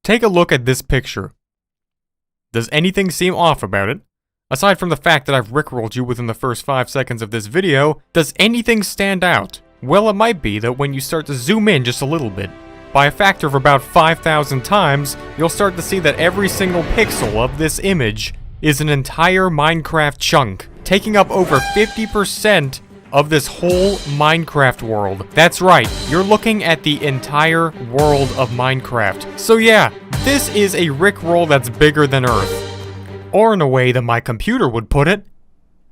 Take a look at this picture. Does anything seem off about it? Aside from the fact that I've rickrolled you within the first 5 seconds of this video, does anything stand out? Well, it might be that when you start to zoom in just a little bit, by a factor of about 5,000 times, you'll start to see that every single pixel of this image is an entire Minecraft chunk, taking up over 50% of this whole Minecraft world. That's right, you're looking at the entire world of Minecraft. So yeah, this is a rickroll that's bigger than Earth. Or in a way that my computer would put it,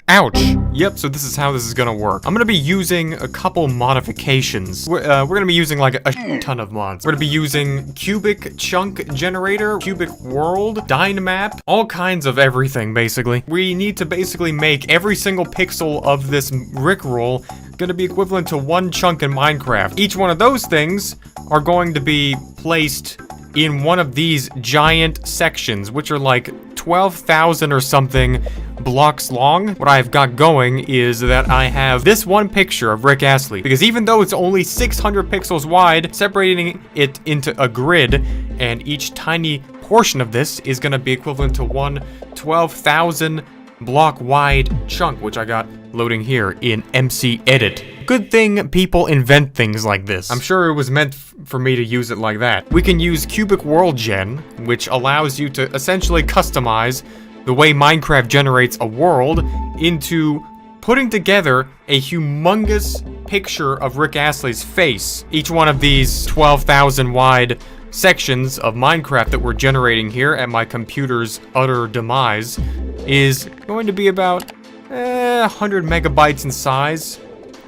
ouch. Yep, so this is how this is gonna work. I'm gonna be using a couple modifications. We're gonna be using like a ton of mods. We're gonna be using Cubic Chunk Generator, Cubic World, Dynamap, all kinds of everything, basically. We need to basically make every single pixel of this rickroll gonna be equivalent to one chunk in Minecraft. Each one of those things are going to be placed in one of these giant sections, which are like 12,000 or something blocks long. What I've got going is that I have this one picture of Rick Astley, because even though it's only 600 pixels wide, separating it into a grid, and each tiny portion of this is gonna be equivalent to one 12,000 block wide chunk, which I got loading here in MC Edit. Good thing people invent things like this. I'm sure it was meant for me to use it like that. We can use Cubic World Gen, which allows you to essentially customize the way Minecraft generates a world into putting together a humongous picture of Rick Astley's face. Each one of these 12,000 wide sections of Minecraft that we're generating here at my computer's utter demise is going to be about 100 megabytes in size,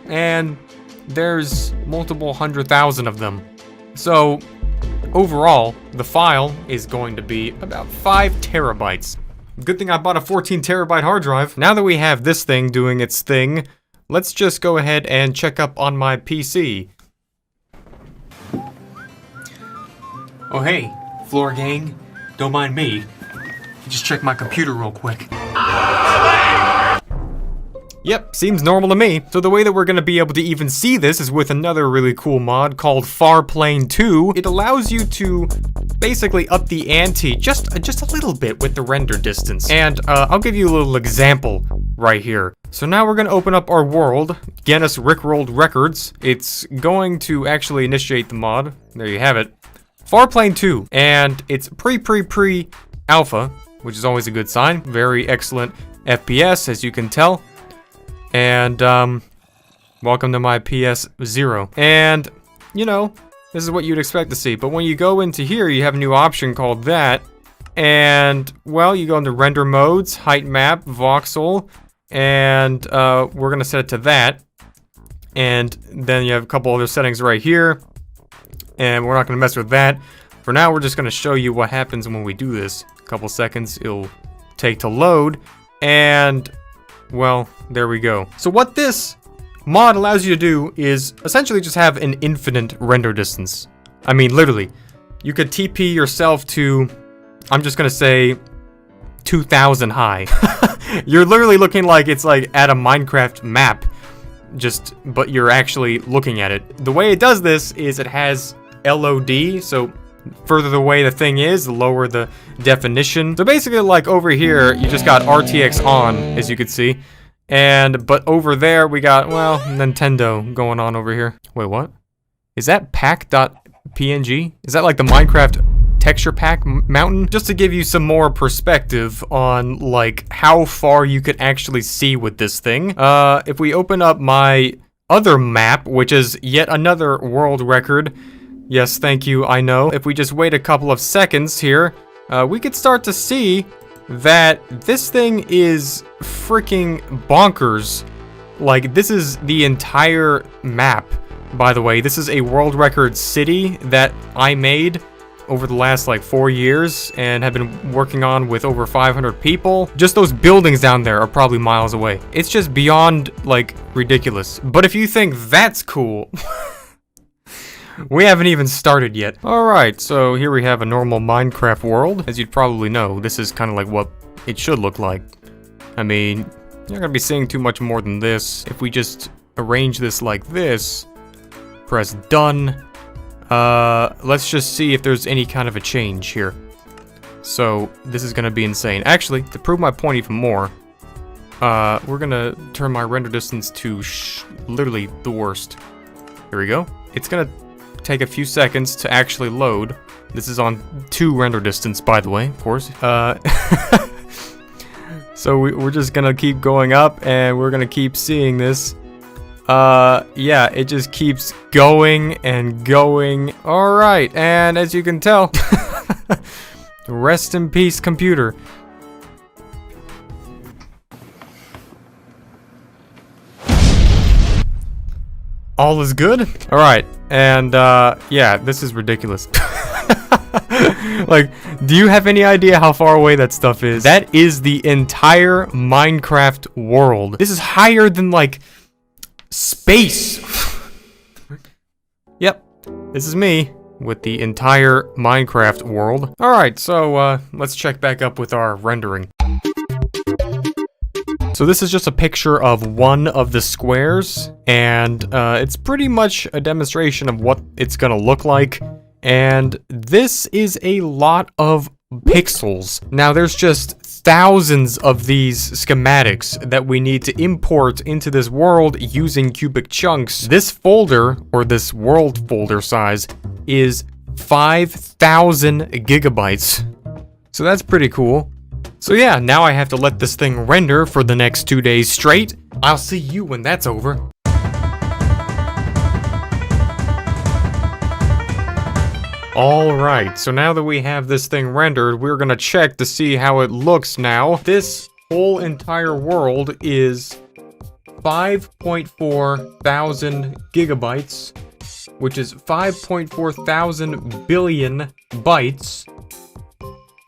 and there's multiple 100,000 of them. So overall, the file is going to be about 5 terabytes. Good thing I bought a 14 terabyte hard drive. Now that we have this thing doing its thing, let's just go ahead and check up on my PC. Oh hey, floor gang, don't mind me. Just check my computer real quick. Yep, seems normal to me. So the way that we're gonna be able to even see this is with another really cool mod called Farplane 2. It allows you to basically up the ante just a little bit with the render distance. And I'll give you a little example right here. So now we're gonna open up our world, Guinness Rickrolled Records. It's going to actually initiate the mod. There you have it. Farplane 2, and it's pre alpha, which is always a good sign. Very excellent FPS, as you can tell. And, welcome to my PS0. And, you know, this is what you'd expect to see. But when you go into here, you have a new option called that. And, well, you go into render modes, height map, voxel, and, we're gonna set it to that. And then you have a couple other settings right here. And we're not gonna mess with that. For now, we're just gonna show you what happens when we do this. A couple seconds it'll take to load. And, well, there we go. So what this mod allows you to do is essentially just have an infinite render distance. I mean, literally. You could TP yourself to, I'm just gonna say, 2,000 high. You're literally looking like it's like at a Minecraft map, but you're actually looking at it. The way it does this is it has LOD, so further away the thing is, the lower the definition. So basically, like over here, you just got RTX on, as you can see. But over there, we got, well, Nintendo going on over here. Wait, what? Is that pack.png? Is that like the Minecraft texture pack mountain? Just to give you some more perspective on, like, how far you could actually see with this thing. If we open up my other map, which is yet another world record. Yes, thank you, I know. If we just wait a couple of seconds here, we could start to see that this thing is freaking bonkers. Like, this is the entire map, by the way. This is a world record city that I made over the last, like, 4 years and have been working on with over 500 people. Just those buildings down there are probably miles away. It's just beyond, like, ridiculous. But if you think that's cool... We haven't even started yet. Alright, so here we have a normal Minecraft world. As you'd probably know, this is kind of like what it should look like. I mean, you're not gonna be seeing too much more than this. If we just arrange this like this, press done, Let's just see if there's any kind of a change here. So, this is gonna be insane. Actually, to prove my point even more, we're gonna turn my render distance to literally the worst. Here we go. It's gonna take a few seconds to actually load. This is on 2 render distance, by the way, of course. So we're just gonna keep going up, and we're gonna keep seeing this. Yeah, it just keeps going and going. Alright, and as you can tell, rest in peace, computer. All is good? Alright, and yeah, this is ridiculous. Like, do you have any idea how far away that stuff is? That is the entire Minecraft world. This is higher than, like, space. Yep, this is me with the entire Minecraft world. Alright, so, let's check back up with our rendering. So this is just a picture of one of the squares, and it's pretty much a demonstration of what it's gonna look like. And this is a lot of pixels. Now there's just thousands of these schematics that we need to import into this world using cubic chunks. This folder, or this world folder size, is 5,000 gigabytes. So that's pretty cool. So yeah, now I have to let this thing render for the next 2 days straight. I'll see you when that's over. Alright, so now that we have this thing rendered, we're gonna check to see how it looks now. This whole entire world is 5.4 thousand gigabytes, which is 5.4 thousand billion bytes.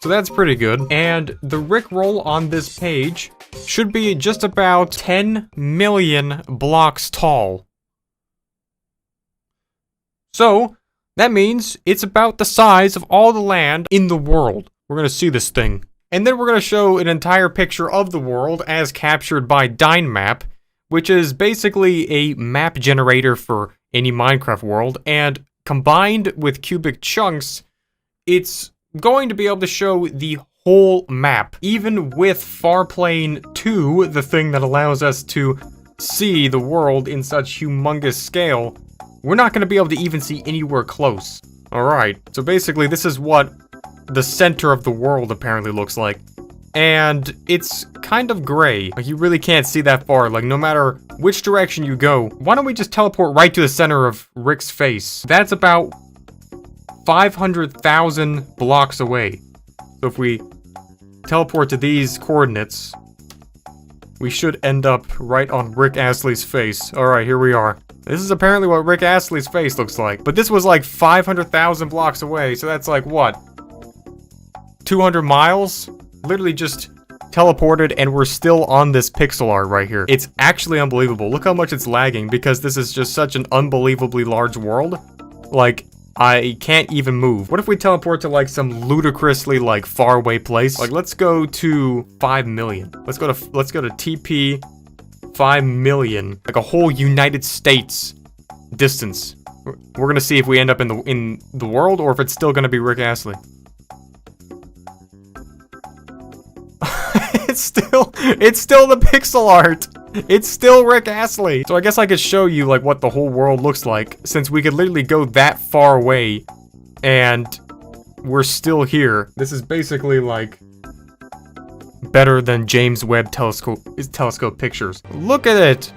So that's pretty good. And the Rickroll on this page should be just about 10 million blocks tall. So that means it's about the size of all the land in the world. We're gonna see this thing. And then we're gonna show an entire picture of the world as captured by Dynmap, which is basically a map generator for any Minecraft world. And combined with cubic chunks, it's going to be able to show the whole map. Even with Farplane 2, the thing that allows us to see the world in such humongous scale, we're not going to be able to even see anywhere close. Alright, so basically this is what the center of the world apparently looks like. And it's kind of gray. Like, you really can't see that far. Like, no matter which direction you go. Why don't we just teleport right to the center of Rick's face? That's about 500,000 blocks away. So if we teleport to these coordinates, we should end up right on Rick Astley's face. Alright, here we are. This is apparently what Rick Astley's face looks like. But this was like 500,000 blocks away, so that's like, what? 200 miles? Literally just teleported, and we're still on this pixel art right here. It's actually unbelievable. Look how much it's lagging, because this is just such an unbelievably large world. Like, I can't even move. What if we teleport to like some ludicrously like far away place? Like, let's go to 5 million. Let's go to TP 5 million. Like a whole United States distance. We're gonna see if we end up in the world or if it's still gonna be Rick Astley. It's still the pixel art. It's still Rick Astley. So I guess I could show you like what the whole world looks like, since we could literally go that far away and we're still here. This is basically like better than James Webb telescope pictures. Look at it.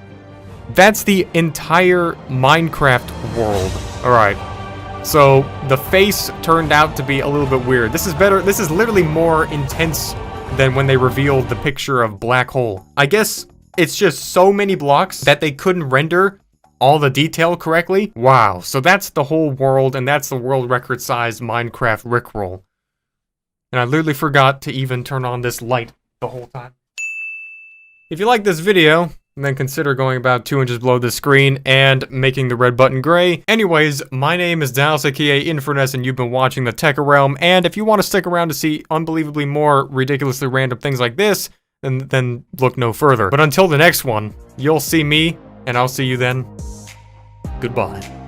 That's the entire Minecraft world. Alright. So the face turned out to be a little bit weird. This is better. This is literally more intense than when they revealed the picture of Black Hole. I guess it's just so many blocks that they couldn't render all the detail correctly. Wow, so that's the whole world, and that's the world record size Minecraft Rickroll. And I literally forgot to even turn on this light the whole time. If you like this video, then consider going about 2 inches below the screen and making the red button gray. Anyways, my name is Dallas, aka Infurness, and you've been watching the Thetekkitrealm. And if you want to stick around to see unbelievably more ridiculously random things like this, then look no further. But until the next one, you'll see me, and I'll see you then. Goodbye.